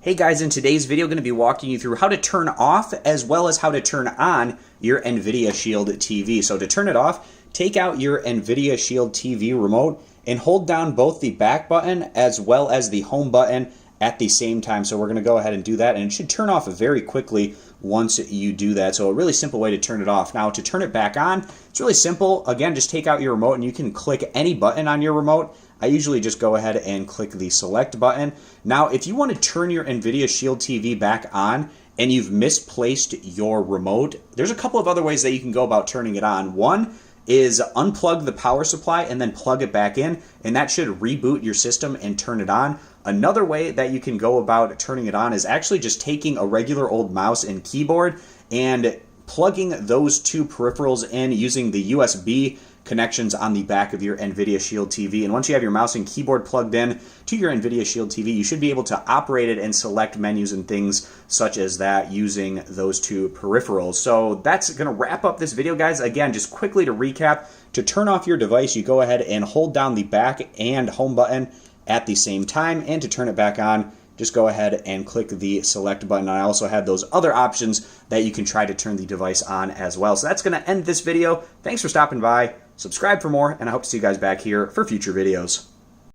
Hey guys, in today's video, I'm going to be walking you through how to turn off as well as how to turn on your Nvidia Shield TV. So to turn it off, take out your Nvidia Shield TV remote and hold down both the back button as well as the home button at the same time. So we're going to go ahead and do that, and it should turn off very quickly once you do that. So a really simple way to turn it off. Now to turn it back on, it's really simple. Again, just take out your remote and you can click any button on your remote. I usually just go ahead and click the select button. Now, if you want to turn your Nvidia Shield TV back on and you've misplaced your remote, there's a couple of other ways that you can go about turning it on. One is unplug the power supply and then plug it back in, and that should reboot your system and turn it on. Another way that you can go about turning it on is actually just taking a regular old mouse and keyboard and plugging those two peripherals in using the USB connections on the back of your Nvidia Shield TV. And once you have your mouse and keyboard plugged in to your Nvidia Shield TV, you should be able to operate it and select menus and things such as that using those two peripherals. So that's going to wrap up this video, guys. Again, just quickly to recap, to turn off your device, you go ahead and hold down the back and home button at the same time, and to turn it back on, just go ahead and click the select button. I also have those other options that you can try to turn the device on as well. So that's going to end this video. Thanks for stopping by. Subscribe for more, and I hope to see you guys back here for future videos.